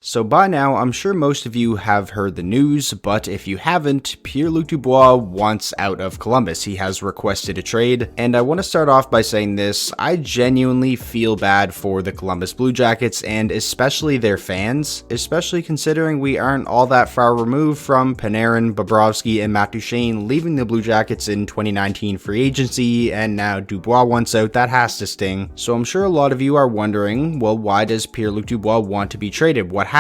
So by now, I'm sure most of you have heard the news, but if you haven't, Pierre-Luc Dubois wants out of Columbus. He has requested a trade, and I want to start off by saying this: I genuinely feel bad for the Columbus Blue Jackets, and especially their fans, especially considering we aren't all that far removed from Panarin, Bobrovsky, and Matt Duchene leaving the Blue Jackets in 2019 free agency, and now Dubois wants out. That has to sting. So I'm sure a lot of you are wondering, well, why does Pierre-Luc Dubois want to be traded? What happened?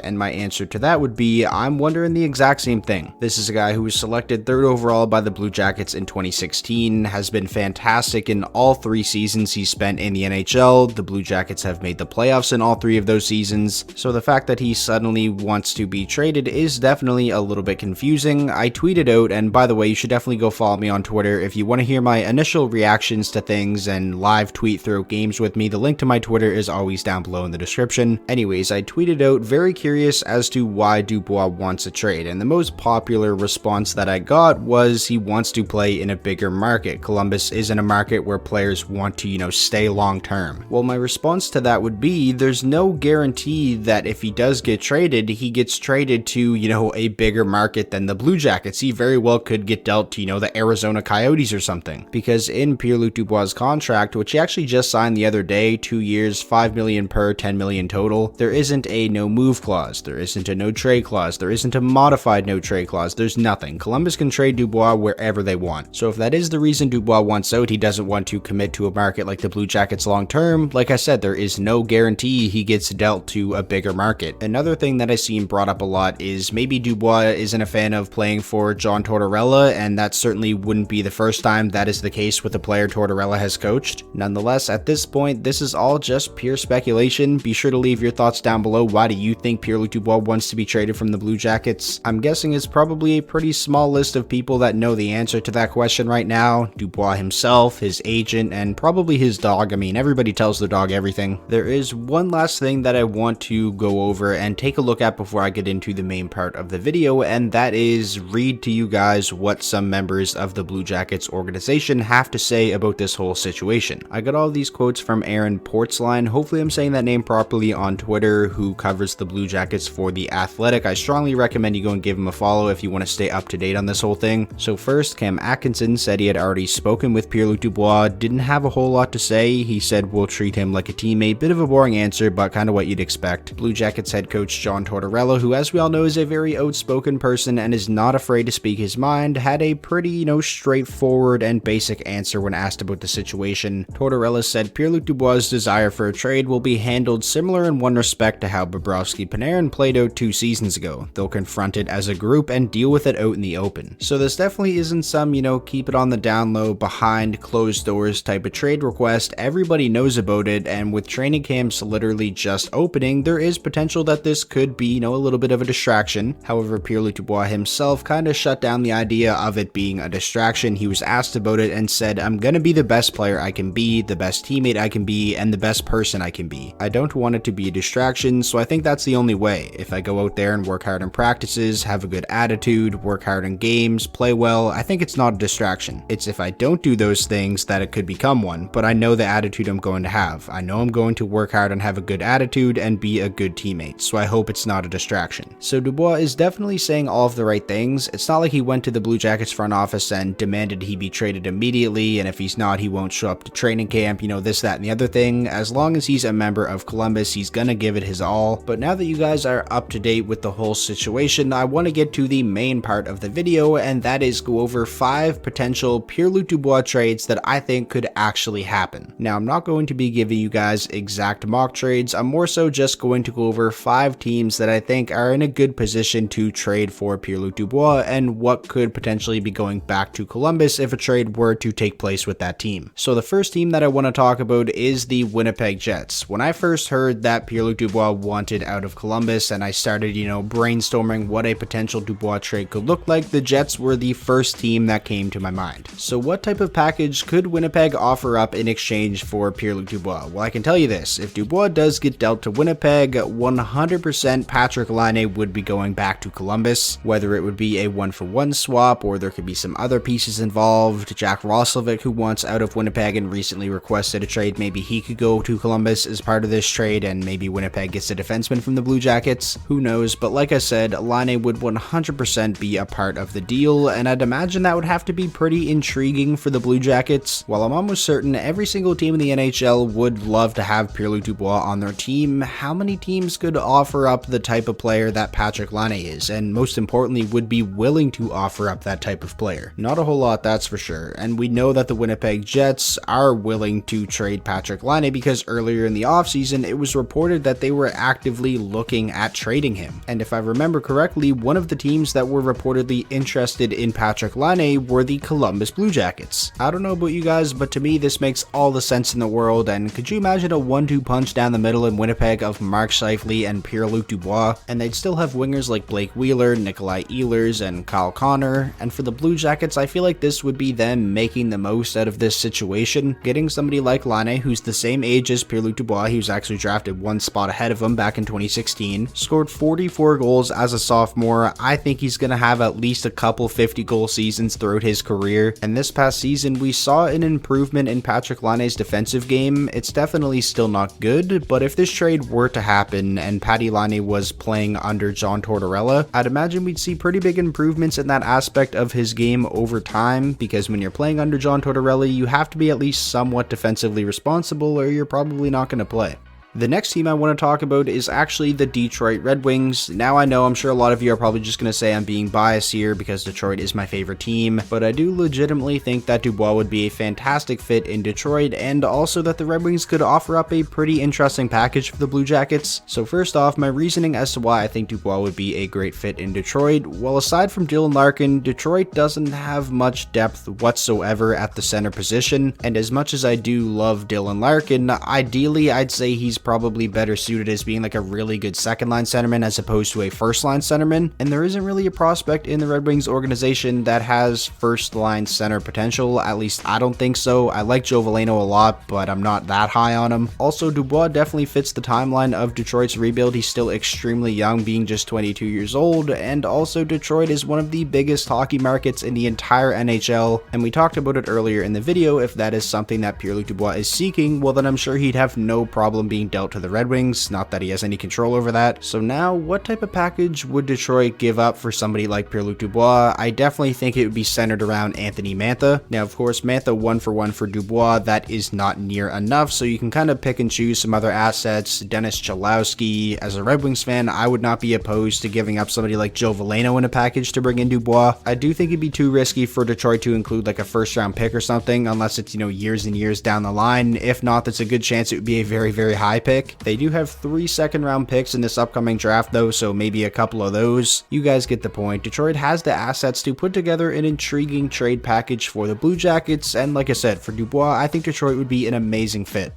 And my answer to that would be, I'm wondering the exact same thing. This is a guy who was selected 3rd overall by the Blue Jackets in 2016, has been fantastic in all 3 seasons he spent in the NHL. The Blue Jackets have made the playoffs in all 3 of those seasons, so the fact that he suddenly wants to be traded is definitely a little bit confusing. I tweeted out, and by the way, you should definitely go follow me on Twitter if you want to hear my initial reactions to things and live tweet throughout games with me. The link to my Twitter is always down below in the description. Anyways, I tweeted out very curious as to why Dubois wants a trade, and the most popular response that I got was he wants to play in a bigger market. Columbus isn't a market where players want to, stay long term. Well, my response to that would be, there's no guarantee that if he does get traded, he gets traded to, a bigger market than the Blue Jackets. He very well could get dealt to, the Arizona Coyotes or something. Because in Pierre-Luc Dubois' contract, which he actually just signed the other day, 2 years, $5 million per, $10 million total, there isn't a no move clause, there isn't a no trade clause, there isn't a modified no trade clause, there's nothing. Columbus can trade Dubois wherever they want. So if that is the reason Dubois wants out, he doesn't want to commit to a market like the Blue Jackets long term, like I said, there is no guarantee he gets dealt to a bigger market. Another thing that I've seen brought up a lot is maybe Dubois isn't a fan of playing for John Tortorella, and that certainly wouldn't be the first time that is the case with a player Tortorella has coached. Nonetheless, at this point, this is all just pure speculation. Be sure to leave your thoughts down below. Why do you think Pierre-Luc Dubois wants to be traded from the Blue Jackets? I'm guessing it's probably a pretty small list of people that know the answer to that question right now. Dubois himself, his agent, and probably his dog. I mean, everybody tells their dog everything. There is one last thing that I want to go over and take a look at before I get into the main part of the video, and that is read to you guys what some members of the Blue Jackets organization have to say about this whole situation. I got all these quotes from Aaron Portzline, hopefully I'm saying that name properly, on Twitter, who covers the Blue Jackets for The Athletic. I strongly recommend you go and give him a follow if you want to stay up to date on this whole thing. So first, Cam Atkinson said he had already spoken with Pierre-Luc Dubois, didn't have a whole lot to say. He said we'll treat him like a teammate. Bit of a boring answer, but kind of what you'd expect. Blue Jackets head coach John Tortorella, who as we all know is a very outspoken person and is not afraid to speak his mind, had a pretty, straightforward and basic answer when asked about the situation. Tortorella said Pierre-Luc Dubois' desire for a trade will be handled similar in one respect to how Bobrovsky Panarin played out 2 seasons ago. They'll confront it as a group and deal with it out in the open. So this definitely isn't some, keep it on the down low, behind closed doors type of trade request. Everybody knows about it, and with training camps literally just opening, there is potential that this could be, a little bit of a distraction. However, Pierre-Luc Dubois himself kind of shut down the idea of it being a distraction. He was asked about it and said, I'm gonna be the best player I can be, the best teammate I can be, and the best person I can be. I don't want it to be a distraction, so I think that's the only way. If I go out there and work hard in practices, have a good attitude, work hard in games, play well, I think it's not a distraction. It's if I don't do those things that it could become one, but I know the attitude I'm going to have. I know I'm going to work hard and have a good attitude and be a good teammate, so I hope it's not a distraction. So Dubois is definitely saying all of the right things. It's not like he went to the Blue Jackets front office and demanded he be traded immediately, and if he's not, he won't show up to training camp, this, that, and the other thing. As long as he's a member of Columbus, he's gonna give it his all. But now that you guys are up to date with the whole situation, I want to get to the main part of the video, and that is go over 5 potential Pierre-Luc Dubois trades that I think could actually happen. Now, I'm not going to be giving you guys exact mock trades, I'm more so just going to go over 5 teams that I think are in a good position to trade for Pierre-Luc Dubois, and what could potentially be going back to Columbus if a trade were to take place with that team. So the first team that I want to talk about is the Winnipeg Jets. When I first heard that Pierre-Luc Dubois wanted out of Columbus and I started, brainstorming what a potential Dubois trade could look like, the Jets were the first team that came to my mind. So what type of package could Winnipeg offer up in exchange for Pierre-Luc Dubois? Well, I can tell you this, if Dubois does get dealt to Winnipeg, 100% Patrick Laine would be going back to Columbus, whether it would be a 1-for-1 swap or there could be some other pieces involved. Jack Roslovic, who wants out of Winnipeg and recently requested a trade, maybe he could go to Columbus as part of this trade, and maybe Winnipeg gets a defenseman defenseman from the Blue Jackets? Who knows, but like I said, Laine would 100% be a part of the deal, and I'd imagine that would have to be pretty intriguing for the Blue Jackets. While I'm almost certain every single team in the NHL would love to have Pierre-Luc Dubois on their team, how many teams could offer up the type of player that Patrik Laine is, and most importantly, would be willing to offer up that type of player? Not a whole lot, that's for sure, and we know that the Winnipeg Jets are willing to trade Patrik Laine because earlier in the offseason, it was reported that they were actively looking at trading him. And if I remember correctly, one of the teams that were reportedly interested in Patrik Laine were the Columbus Blue Jackets. I don't know about you guys, but to me, this makes all the sense in the world, and could you imagine a 1-2 punch down the middle in Winnipeg of Mark Scheifele and Pierre-Luc Dubois, and they'd still have wingers like Blake Wheeler, Nikolai Ehlers, and Kyle Connor, and for the Blue Jackets, I feel like this would be them making the most out of this situation, getting somebody like Laine, who's the same age as Pierre-Luc Dubois. He was actually drafted one spot ahead of him back in 2016, scored 44 goals as a sophomore. I think he's going to have at least a couple 50-goal seasons throughout his career, and this past season we saw an improvement in Patrik Laine's defensive game. It's definitely still not good, but if this trade were to happen and Patty Laine was playing under John Tortorella, I'd imagine we'd see pretty big improvements in that aspect of his game over time, because when you're playing under John Tortorella, you have to be at least somewhat defensively responsible or you're probably not going to play. The next team I want to talk about is actually the Detroit Red Wings. Now I know I'm sure a lot of you are probably just going to say I'm being biased here because Detroit is my favorite team, but I do legitimately think that Dubois would be a fantastic fit in Detroit, and also that the Red Wings could offer up a pretty interesting package for the Blue Jackets. So first off, my reasoning as to why I think Dubois would be a great fit in Detroit. Well, aside from Dylan Larkin, Detroit doesn't have much depth whatsoever at the center position, and as much as I do love Dylan Larkin, ideally I'd say he's probably better suited as being like a really good second line centerman as opposed to a first line centerman, and there isn't really a prospect in the Red Wings organization that has first line center potential. At least I don't think so. I like Joe Veleno a lot, but I'm not that high on him. Also, Dubois definitely fits the timeline of Detroit's rebuild. He's still extremely young, being just 22 years old, and also Detroit is one of the biggest hockey markets in the entire NHL, and we talked about it earlier in the video. If that is something that Pierre-Luc Dubois is seeking, well then I'm sure he'd have no problem being dealt to the Red Wings, not that he has any control over that. So now, what type of package would Detroit give up for somebody like Pierre-Luc Dubois? I definitely think it would be centered around Anthony Mantha. Now, of course, Mantha 1-for-1 for Dubois, that is not near enough, so you can kind of pick and choose some other assets. Dennis Cholowski, as a Red Wings fan, I would not be opposed to giving up somebody like Joe Veleno in a package to bring in Dubois. I do think it'd be too risky for Detroit to include like a first round pick or something, unless it's, years and years down the line. If not, that's a good chance it would be a very, very high pick. They do have 3 second round picks in this upcoming draft though, so maybe a couple of those. You guys get the point. Detroit has the assets to put together an intriguing trade package for the Blue Jackets, and like I said, for Dubois, I think Detroit would be an amazing fit.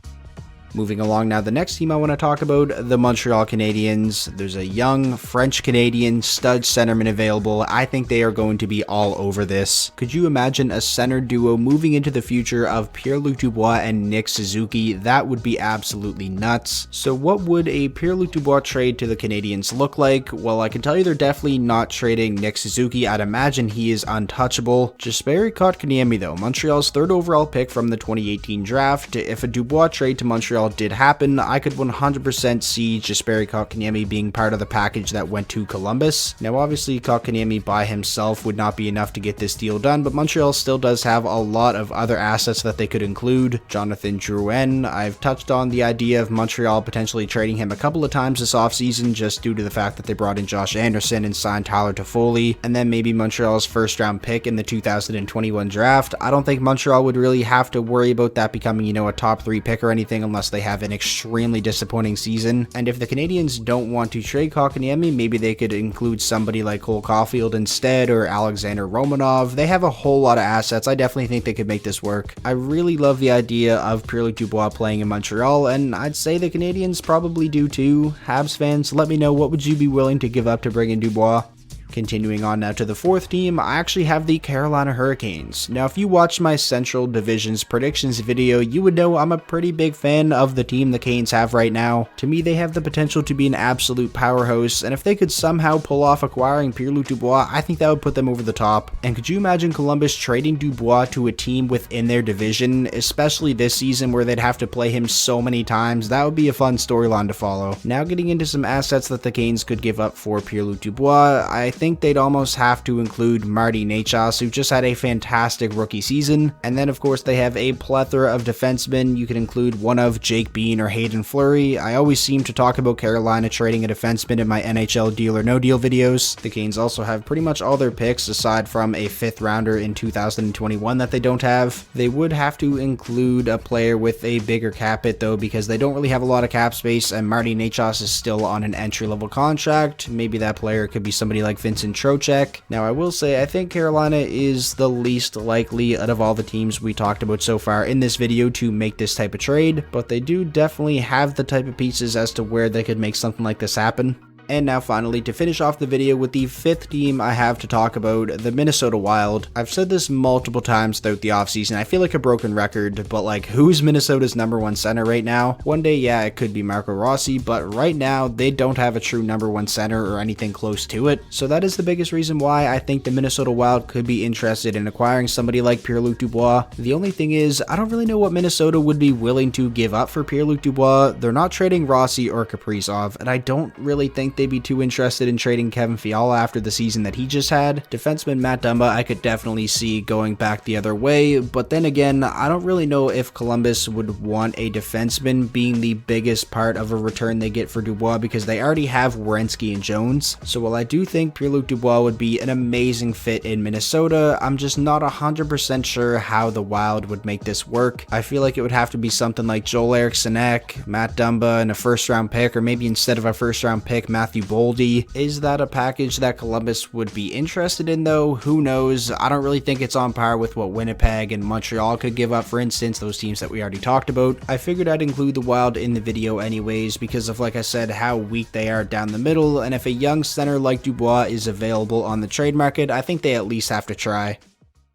Moving along now, the next team I want to talk about, the Montreal Canadiens. There's a young French-Canadian stud centerman available. I think they are going to be all over this. Could you imagine a center duo moving into the future of Pierre-Luc Dubois and Nick Suzuki? That would be absolutely nuts. So what would a Pierre-Luc Dubois trade to the Canadiens look like? Well, I can tell you they're definitely not trading Nick Suzuki. I'd imagine he is untouchable. Jesperi Kotkaniemi though, Montreal's 3rd overall pick from the 2018 draft. If a Dubois trade to Montreal did happen, I could 100% see Jesperi Kotkaniemi being part of the package that went to Columbus. Now obviously Kotkaniemi by himself would not be enough to get this deal done, but Montreal still does have a lot of other assets that they could include. Jonathan Drouin, I've touched on the idea of Montreal potentially trading him a couple of times this offseason just due to the fact that they brought in Josh Anderson and signed Tyler Toffoli, and then maybe Montreal's first round pick in the 2021 draft. I don't think Montreal would really have to worry about that becoming, a top 3 pick or anything unless they have an extremely disappointing season. And if the Canadiens don't want to trade Kotkaniemi, maybe they could include somebody like Cole Caulfield instead, or Alexander Romanov. They have a whole lot of assets. I definitely think they could make this work. I really love the idea of Pierre-Luc Dubois playing in Montreal, and I'd say the Canadiens probably do too. Habs fans, let me know, what would you be willing to give up to bring in Dubois? Continuing on now to the fourth team, I actually have the Carolina Hurricanes. Now, if you watched my Central Divisions predictions video, you would know I'm a pretty big fan of the team the Canes have right now. To me, they have the potential to be an absolute powerhouse, and if they could somehow pull off acquiring Pierre-Luc Dubois, I think that would put them over the top. And could you imagine Columbus trading Dubois to a team within their division, especially this season where they'd have to play him so many times? That would be a fun storyline to follow. Now getting into some assets that the Canes could give up for Pierre-Luc Dubois, I think they'd almost have to include Marty Necas, who just had a fantastic rookie season. And then of course they have a plethora of defensemen. You could include one of Jake Bean or Hayden Fleury. I always seem to talk about Carolina trading a defenseman in my NHL Deal or No Deal videos. The Canes also have pretty much all their picks aside from a 5th rounder in 2021 that they don't have. They would have to include a player with a bigger cap hit though, because they don't really have a lot of cap space, and Marty Necas is still on an entry-level contract. Maybe that player could be somebody like Vincent Trocheck. Now I will say I think Carolina is the least likely out of all the teams we talked about so far in this video to make this type of trade, but they do definitely have the type of pieces as to where they could make something like this happen. And now finally, to finish off the video with the 5th team I have to talk about, the Minnesota Wild. I've said this multiple times throughout the offseason, I feel like a broken record, but like, who's Minnesota's #1 center right now? One day, yeah, it could be Marco Rossi, but right now, they don't have a true #1 center or anything close to it. So that is the biggest reason why I think the Minnesota Wild could be interested in acquiring somebody like Pierre-Luc Dubois. The only thing is, I don't really know what Minnesota would be willing to give up for Pierre-Luc Dubois. They're not trading Rossi or Kaprizov, and I don't really think they'd be too interested in trading Kevin Fiala after the season that he just had. Defenseman Matt Dumba I could definitely see going back the other way, but then again, I don't really know if Columbus would want a defenseman being the biggest part of a return they get for Dubois, because they already have Werenski and Jones. So while I do think Pierre-Luc Dubois would be an amazing fit in Minnesota, I'm just not 100% sure how the Wild would make this work. I feel like it would have to be something like Joel Eriksson Ek, Matt Dumba, and a 1st round pick, or maybe instead of a 1st round pick, Matthew Boldy. Is that a package that Columbus would be interested in though? Who knows? I don't really think it's on par with what Winnipeg and Montreal could give up, for instance, those teams that we already talked about. I figured I'd include the Wild in the video anyways because of, like I said, how weak they are down the middle, and if a young center like Dubois is available on the trade market, I think they at least have to try.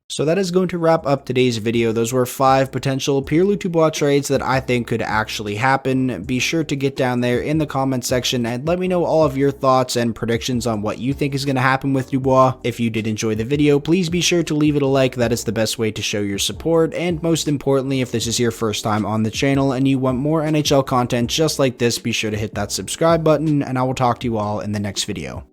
So that is going to wrap up today's video. Those were 5 potential Pierre-Luc Dubois trades that I think could actually happen. Be sure to get down there in the comment section and let me know all of your thoughts and predictions on what you think is going to happen with Dubois. If you did enjoy the video, please be sure to leave it a like. That is the best way to show your support. And most importantly, if this is your first time on the channel and you want more NHL content just like this, be sure to hit that subscribe button, and I will talk to you all in the next video.